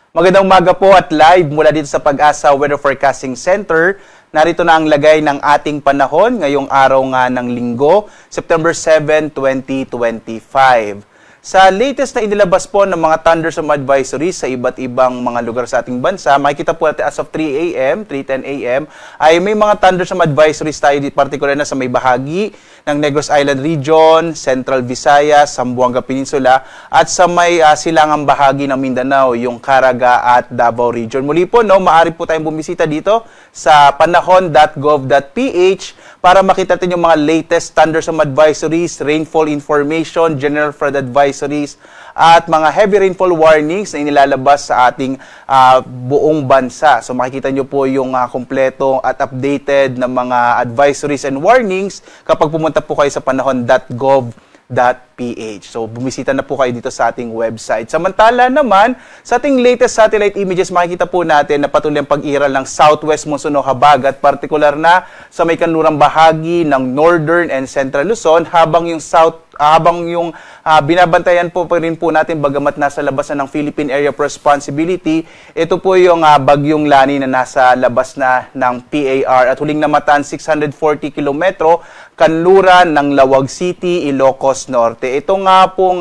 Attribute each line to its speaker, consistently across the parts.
Speaker 1: Magandang umaga po at live mula dito sa Pag-asa Weather Forecasting Center. Narito na ang lagay ng ating panahon ngayong araw nga ng Linggo, September 7, 2025. Sa latest na inilabas po ng mga thunderstorm advisories sa iba't ibang mga lugar sa ating bansa, makikita po natin as of 3 a.m., 3:10 a.m., ay may mga thunderstorm advisories tayo, particular na sa may bahagi ng Negros Island Region, Central Visayas, Zamboanga Peninsula, at sa may silangang bahagi ng Mindanao, yung Caraga at Davao Region. Muli po, maaari po tayong bumisita dito sa panahon.gov.ph para makita natin yung mga latest thunderstorm advisories, rainfall information, general flood advisories, at mga heavy rainfall warnings na inilalabas sa ating buong bansa. So makikita nyo po yung kompleto at updated na mga advisories and warnings kapag pumunta po kayo sa panahon.gov.ph. So, bumisita na po kayo dito sa ating website. Samantala naman, sa ating latest satellite images, makikita po natin na patuloy ang pag-iral ng southwest monsoon o habagat, partikular na sa may kanlurang bahagi ng northern and central Luzon, habang yung binabantayan po rin po natin bagamat nasa labas na ng Philippine Area of Responsibility, ito po yung bagyong Lani na nasa labas na ng PAR at huling namataan 640 kilometro kanluran ng Lawag City, Ilocos Norte. Ito nga po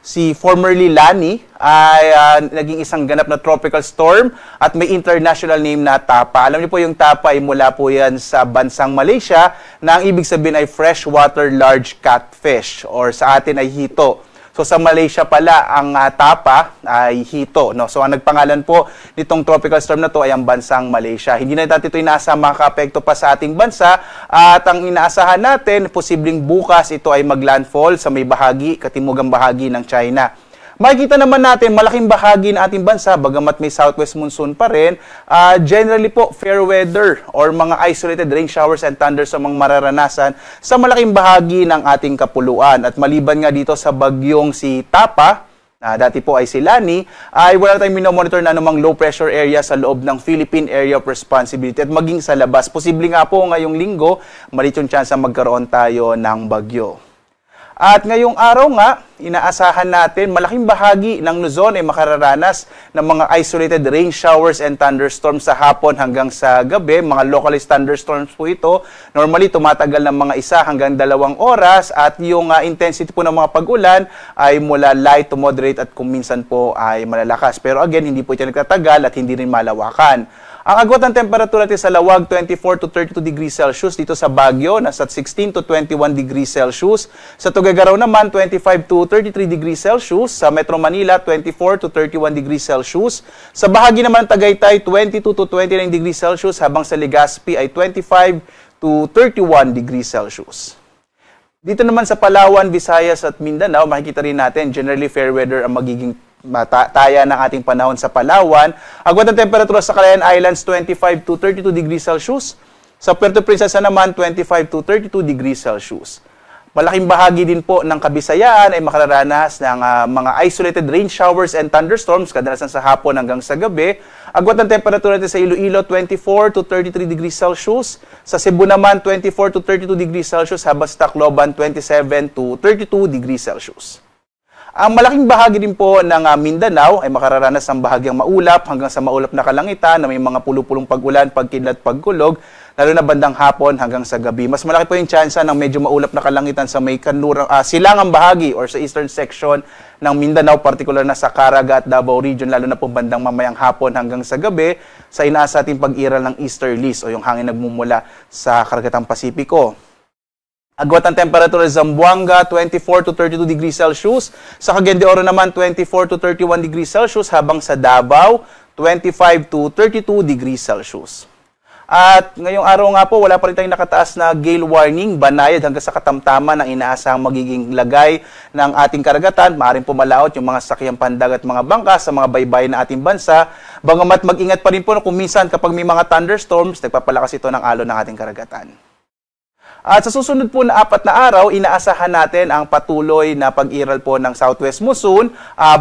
Speaker 1: si formerly Lani ay naging isang ganap na tropical storm at may international name na Tapa. Alam niyo po yung Tapa ay mula po yan sa bansang Malaysia na ang ibig sabihin ay freshwater large catfish or sa atin ay hito. So sa Malaysia pala ang Tapa ay hito. So ang nagpangalan po nitong tropical storm na to ay ang bansang Malaysia. Hindi na natin ito inaasa makaka-apekto pa sa ating bansa at ang inaasahan natin, posibleng bukas ito ay maglandfall sa may bahagi, katimugang bahagi ng China. Makikita naman natin, malaking bahagi ng ating bansa, bagamat may southwest monsoon pa rin, generally po, fair weather or mga isolated rain showers and thunderstorm ang mararanasan sa malaking bahagi ng ating kapuluan. At maliban nga dito sa bagyong si Tapa, dati po ay si Lani, ay wala tayong minomonitor na anumang low pressure area sa loob ng Philippine Area of Responsibility at maging sa labas. Posible nga po ngayong linggo, malit yung chance na magkaroon tayo ng bagyo. At ngayong araw nga, inaasahan natin malaking bahagi ng Luzon ay makararanas ng mga isolated rain showers and thunderstorms sa hapon hanggang sa gabi. Mga localized thunderstorms po ito. Normally, tumatagal ng mga 1 hanggang 2 oras at yung intensity po ng mga pag-ulan ay mula light to moderate at kung minsan po ay malalakas. Pero again, hindi po ito nagtatagal at hindi rin malawakan. Ang agwat ng temperatura natin sa Lawag, 24 to 32 degrees Celsius. Dito sa Baguio, nasa 16 to 21 degrees Celsius. Sa Tuguegarao naman, 25 to 33 degrees Celsius. Sa Metro Manila, 24 to 31 degrees Celsius. Sa bahagi naman Tagaytay, 22 to 29 degrees Celsius. Habang sa Legazpi ay 25 to 31 degrees Celsius. Dito naman sa Palawan, Visayas at Mindanao, makikita rin natin, generally fair weather ang magiging taya ng ating panahon sa Palawan. Agwat ng temperatura sa Calayan Islands, 25 to 32 degrees Celsius. Sa Puerto Princesa naman, 25 to 32 degrees Celsius. Malaking bahagi din po ng Kabisayaan ay makararanas ng mga isolated rain showers and thunderstorms, kadalasan sa hapon hanggang sa gabi. Agwat ng temperatura natin sa Iloilo, 24 to 33 degrees Celsius. Sa Cebu naman, 24 to 32 degrees Celsius. Habang sa Tacloban, 27 to 32 degrees Celsius. Ang malaking bahagi din po ng Mindanao ay makararanas ng bahagyang maulap hanggang sa maulap na kalangitan na may mga pulupulong pag-ulan, pagkidlat, pagkulog, lalo na bandang hapon hanggang sa gabi. Mas malaki po yung tsansa ng medyo maulap na kalangitan sa may silangang bahagi or sa eastern section ng Mindanao, particular na sa Caraga at Davao Region, lalo na po bandang mamayang hapon hanggang sa gabi sa inaasa ating pag-iral ng easterlies o yung hangin nagmumula sa Karagatang Pasipiko. Agwat ng temperatura sa Zamboanga, 24 to 32 degrees Celsius. Sa Cagayan de Oro naman, 24 to 31 degrees Celsius. Habang sa Davao, 25 to 32 degrees Celsius. At ngayong araw nga po, wala pa rin tayong nakataas na gale warning, banayad hanggang sa katamtaman ng inaasahang magiging lagay ng ating karagatan. Maaaring pumalaot yung mga sakyang pandag at mga bangka sa mga baybayin ng ating bansa. Bagamat mag-ingat pa rin po kung minsan kapag may mga thunderstorms, nagpapalakas ito ng alon ng ating karagatan. At sa susunod po na 4 na araw, inaasahan natin ang patuloy na pag-iral po ng southwest monsoon.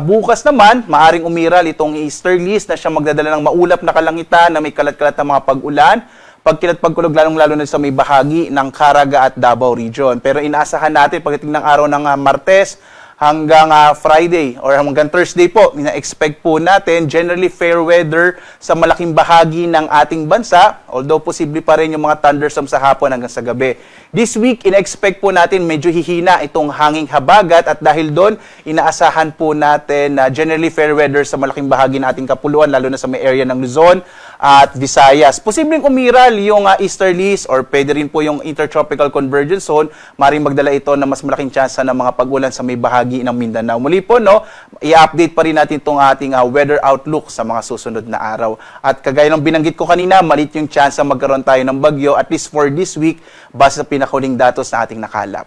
Speaker 1: Bukas naman, maaring umiral itong easterlies na siyang magdadala ng maulap na kalangitan na may kalat-kalat na mga pag-ulan. Pagkilat-pagkulog lalong-lalo na sa may bahagi ng Caraga at Davao Region. Pero inaasahan natin pagdating ng araw ng Martes, hanggang Friday or hanggang Thursday po, ina-expect po natin generally fair weather sa malaking bahagi ng ating bansa, although posible pa rin yung mga thunderstorms sa hapon hanggang sa gabi. This week, ina-expect po natin medyo hihina itong hanging habagat at dahil doon, inaasahan po natin na generally fair weather sa malaking bahagi ng ating kapuluan, lalo na sa may area ng Luzon at Visayas. Posibleng umiral yung easterlies or pwede rin po yung intertropical convergence zone, maring magdala ito na mas malaking tsansa ng mga pag-ulan sa may bahagi ng Mindanao. Muli po, no, i-update pa rin natin itong ating weather outlook sa mga susunod na araw. At kagaya ng binanggit ko kanina, malit yung tsansa magkaroon tayo ng bagyo, at least for this week, base sa pinakahuling datos na ating nakalap.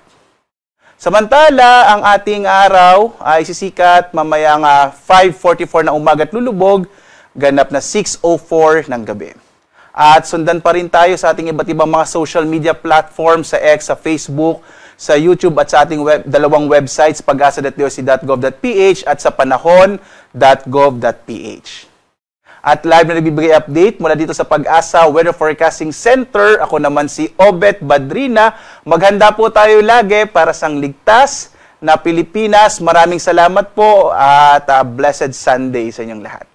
Speaker 1: Samantala, ang ating araw ay sisikat mamayang 5:44 na umaga at lulubog, ganap na 6:04 ng gabi. At sundan pa rin tayo sa ating iba't ibang mga social media platforms sa X, sa Facebook, sa YouTube at sa ating dalawang websites, pag-asa.doc.gov.ph at sa panahon.gov.ph. At live na nagbibigay update mula dito sa Pag-asa Weather Forecasting Center. Ako naman si Obet Badrina. Maghanda po tayo lagi para sa ligtas na Pilipinas. Maraming salamat po at blessed Sunday sa inyong lahat.